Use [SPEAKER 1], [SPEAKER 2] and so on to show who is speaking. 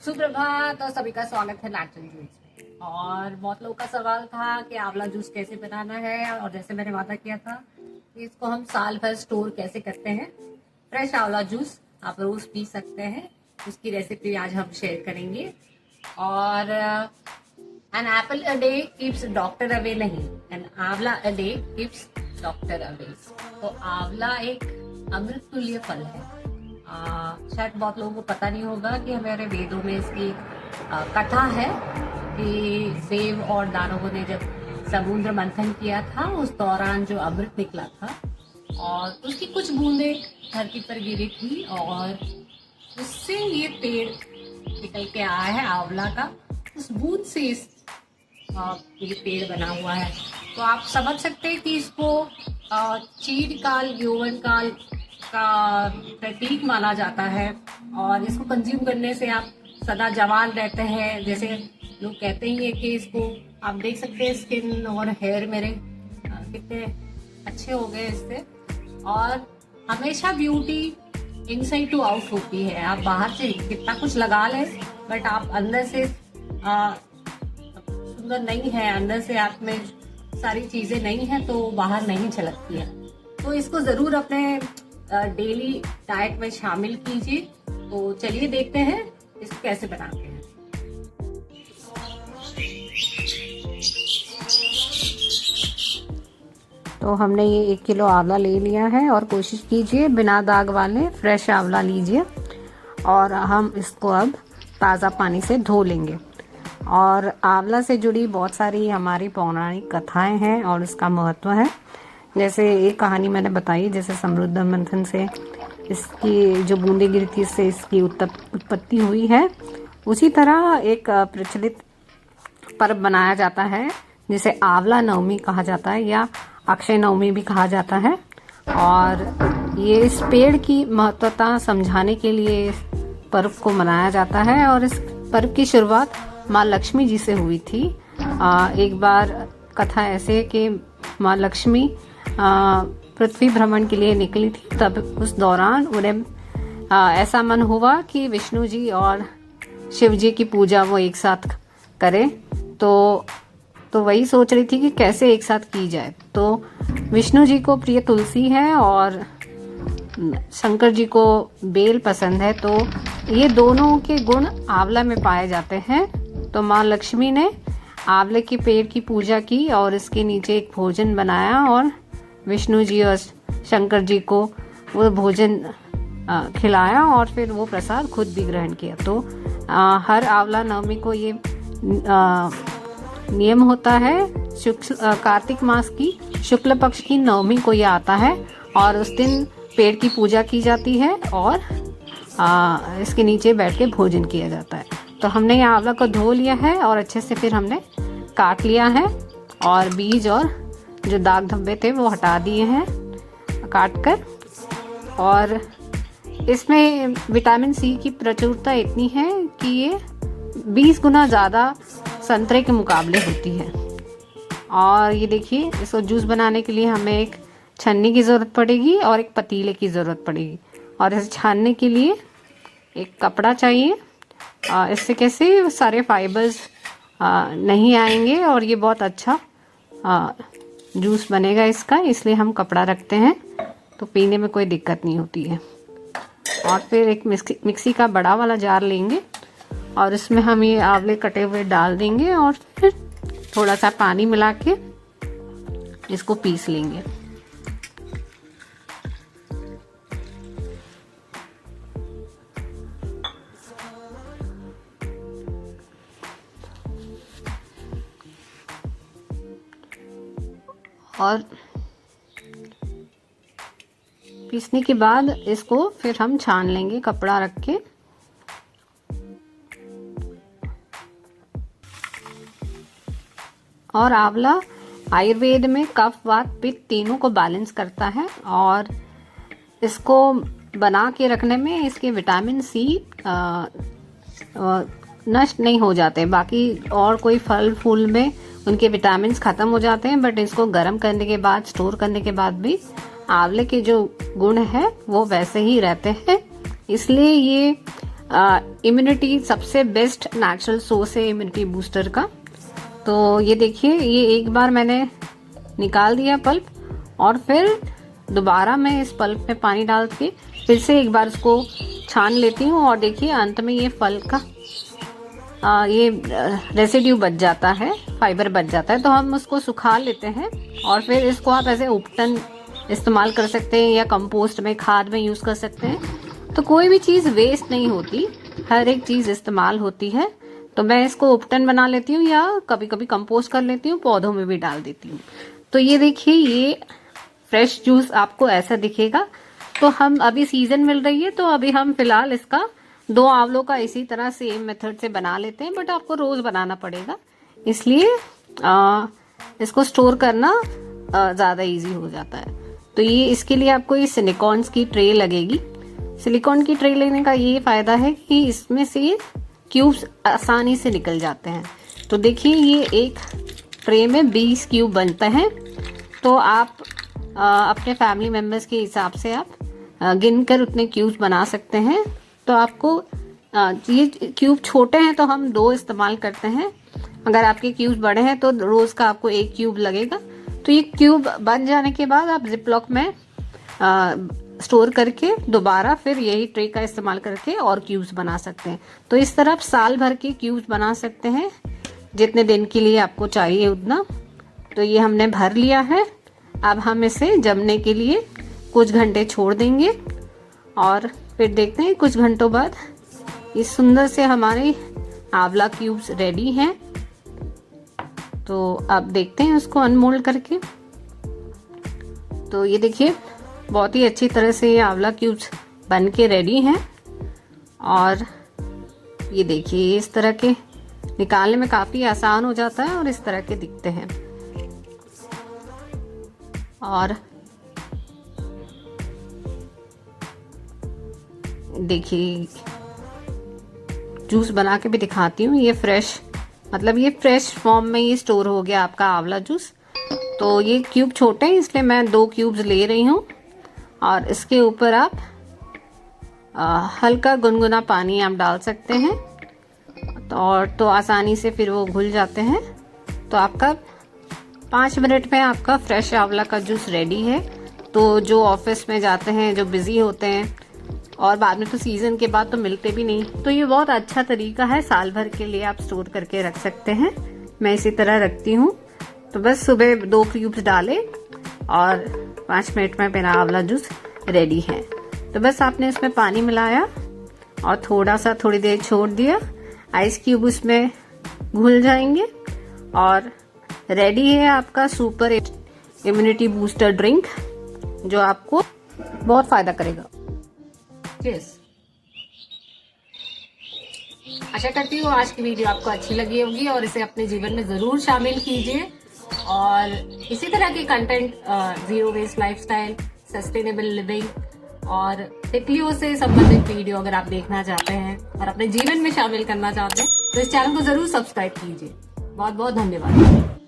[SPEAKER 1] सुप्रभात और सभी का स्वागत है नेचुरल जूस में। और बहुत लोगों का सवाल था कि आंवला जूस कैसे बनाना है, और जैसे मैंने वादा किया था कि इसको हम साल भर स्टोर कैसे करते हैं। फ्रेश आंवला जूस आप रोज पी सकते हैं, उसकी रेसिपी आज हम शेयर करेंगे। और an apple a day keeps doctor away नहीं, an amla a day keeps doctor away. तो आंवला एक अमृत तुल्य फल है। शायद बहुत लोगों को पता नहीं होगा कि हमारे वेदों में इसकी कथा है कि देव और दानवों ने जब समुद्र मंथन किया था उस दौरान जो अमृत निकला था और उसकी कुछ बूंदें धरती पर गिरी थी और उससे ये पेड़ निकल के आया है आंवला का। उस बूंद से ये पेड़ बना हुआ है। तो आप समझ सकते हैं कि इसको चीड़ काल यौवन काल का प्रतीक माना जाता है और इसको कंज्यूम करने से आप सदा जवान रहते हैं। जैसे लोग कहते ही है कि इसको आप देख सकते हैं, स्किन और हेयर मेरे कितने अच्छे हो गए इससे। और हमेशा ब्यूटी इनसाइड टू आउट होती है। आप बाहर से कितना कुछ लगा लें बट आप अंदर से सुंदर नहीं है, अंदर से आप में सारी चीजें नहीं है तो बाहर नहीं झलकती है। तो इसको जरूर अपने डेली डाइट में शामिल कीजिए। तो चलिए देखते हैं इसको कैसे बनाते हैं। तो हमने ये 1 किलो आंवला ले लिया है और कोशिश कीजिए बिना दाग वाले फ्रेश आंवला लीजिए। और हम इसको अब ताज़ा पानी से धो लेंगे। और आंवला से जुड़ी बहुत सारी हमारी पौराणिक कथाएं हैं और इसका महत्व है। जैसे एक कहानी मैंने बताई, जैसे समुद्र मंथन से इसकी जो बूंदे गिरी थी इससे इसकी उत्पत्ति हुई है। उसी तरह एक प्रचलित पर्व मनाया जाता है जिसे आंवला नवमी कहा जाता है या अक्षय नवमी भी कहा जाता है। और ये इस पेड़ की महत्वता समझाने के लिए इस पर्व को मनाया जाता है। और इस पर्व की शुरुआत माँ लक्ष्मी जी से हुई थी। एक बार कथा ऐसे है कि माँ लक्ष्मी पृथ्वी भ्रमण के लिए निकली थी। तब उस दौरान उन्हें ऐसा मन हुआ कि विष्णु जी और शिव जी की पूजा वो एक साथ करें। तो वही सोच रही थी कि कैसे एक साथ की जाए। तो विष्णु जी को प्रिय तुलसी है और शंकर जी को बेल पसंद है। तो ये दोनों के गुण आंवला में पाए जाते हैं। तो माँ लक्ष्मी ने आंवले के पेड़ की पूजा की और इसके नीचे एक भोजन बनाया और विष्णु जी और शंकर जी को वो भोजन खिलाया और फिर वो प्रसाद खुद भी ग्रहण किया। तो हर आंवला नवमी को ये नियम होता है। कार्तिक मास की शुक्ल पक्ष की नवमी को ये आता है और उस दिन पेड़ की पूजा की जाती है और इसके नीचे बैठ के भोजन किया जाता है। तो हमने ये आंवला को धो लिया है और अच्छे से फिर हमने काट लिया है और बीज और जो दाग धब्बे थे वो हटा दिए हैं काट कर। और इसमें विटामिन सी की प्रचुरता इतनी है कि ये 20 गुना ज़्यादा संतरे के मुकाबले होती है। और ये देखिए, इसको जूस बनाने के लिए हमें एक छन्नी की ज़रूरत पड़ेगी और एक पतीले की ज़रूरत पड़ेगी। और इसे छानने के लिए एक कपड़ा चाहिए। इससे कैसे सारे फाइबर्स नहीं आएंगे और ये बहुत अच्छा जूस बनेगा इसका, इसलिए हम कपड़ा रखते हैं तो पीने में कोई दिक्कत नहीं होती है। और फिर एक मिक्सी का बड़ा वाला जार लेंगे और इसमें हम ये आंवले कटे हुए डाल देंगे और फिर थोड़ा सा पानी मिला के इसको पीस लेंगे। और पीसने के बाद इसको फिर हम छान लेंगे कपड़ा रख के। और आंवला आयुर्वेद में कफ वात पित्त तीनों को बैलेंस करता है और इसको बना के रखने में इसके विटामिन सी नष्ट नहीं हो जाते। बाकी और कोई फल फूल में उनके विटामिन खत्म हो जाते हैं, बट इसको गर्म करने के बाद स्टोर करने के बाद भी आंवले के जो गुण है वो वैसे ही रहते हैं। इसलिए ये इम्यूनिटी सबसे बेस्ट नेचुरल सोर्स है इम्यूनिटी बूस्टर का। तो ये देखिए, ये एक बार मैंने निकाल दिया पल्प, और फिर दोबारा मैं इस पल्प में पानी डाल के फिर से एक बार इसको छान लेती हूँ। और देखिए अंत में ये फल का ये रेसिड्यू बच जाता है, फाइबर बच जाता है, तो हम उसको सुखा लेते हैं और फिर इसको आप ऐसे उपटन इस्तेमाल कर सकते हैं या कंपोस्ट में, खाद में यूज कर सकते हैं। तो कोई भी चीज वेस्ट नहीं होती, हर एक चीज इस्तेमाल होती है। तो मैं इसको उपटन बना लेती हूँ या कभी कभी कंपोस्ट कर लेती हूँ, पौधों में भी डाल देती हूँ। तो ये देखिए, ये फ्रेश जूस आपको ऐसा दिखेगा। तो हम अभी सीजन मिल रही है, तो अभी हम फिलहाल इसका 2 आंवलों का इसी तरह सेम मेथड से बना लेते हैं, बट आपको रोज बनाना पड़ेगा, इसलिए इसको स्टोर करना ज्यादा इजी हो जाता है। तो ये इसके लिए आपको ये सिलिकॉन की ट्रे लगेगी। सिलिकॉन की ट्रे लेने का ये फायदा है कि इसमें से ये क्यूब्स आसानी से निकल जाते हैं। तो देखिए, ये एक ट्रे में 20 क्यूब बनता है। तो आप अपने फैमिली मेंबर्स के हिसाब से आप गिनकर उतने क्यूब्स बना सकते हैं। तो आपको ये क्यूब छोटे हैं तो हम 2 इस्तेमाल करते हैं, अगर आपके क्यूब्स बड़े हैं तो रोज का आपको 1 क्यूब लगेगा। तो ये क्यूब बन जाने के बाद आप जिपलॉक में स्टोर करके दोबारा फिर यही ट्रे का इस्तेमाल करके और क्यूब्स बना सकते हैं। तो इस तरह आप साल भर के क्यूब्स बना सकते हैं, जितने दिन के लिए आपको चाहिए उतना। तो ये हमने भर लिया है। अब हम इसे जमने के लिए कुछ घंटे छोड़ देंगे और फिर देखते हैं कुछ घंटों बाद ये सुंदर से हमारे आंवला क्यूब्स रेडी हैं। तो अब देखते हैं उसको अनमोल्ड करके। तो ये देखिए, बहुत ही अच्छी तरह से ये आंवला क्यूब्स बन के रेडी हैं। और ये देखिए, इस तरह के निकालने में काफी आसान हो जाता है और इस तरह के दिखते हैं। और देखिए, जूस बना के भी दिखाती हूँ। ये फ्रेश, मतलब ये फ्रेश फॉर्म में ये स्टोर हो गया आपका आंवला जूस। तो ये क्यूब छोटे हैं इसलिए मैं 2 क्यूब्स ले रही हूँ। और इसके ऊपर आप हल्का गुनगुना पानी आप डाल सकते हैं, तो आसानी से फिर वो घुल जाते हैं। तो आपका 5 मिनट में आपका फ्रेश आंवला का जूस रेडी है। तो जो ऑफिस में जाते हैं, जो बिजी होते हैं, और बाद में तो सीजन के बाद तो मिलते भी नहीं, तो ये बहुत अच्छा तरीका है, साल भर के लिए आप स्टोर करके रख सकते हैं। मैं इसी तरह रखती हूँ। तो बस सुबह 2 क्यूब्स डाले और 5 मिनट में मेरा आंवला जूस रेडी है। तो बस आपने इसमें पानी मिलाया और थोड़ी देर छोड़ दिया, आइस क्यूब उसमें घुल जाएंगे और रेडी है आपका सुपर इम्यूनिटी बूस्टर ड्रिंक, जो आपको बहुत फायदा करेगा। Cheers। आशा करती हूँ आज की वीडियो आपको अच्छी लगी होगी और इसे अपने जीवन में जरूर शामिल कीजिए। और इसी तरह के content, zero waste lifestyle, sustainable living और तितलियों से संबंधित वीडियो अगर आप देखना चाहते हैं और अपने जीवन में शामिल करना चाहते हैं तो इस चैनल को जरूर सब्सक्राइब कीजिए। बहुत बहुत धन्यवाद।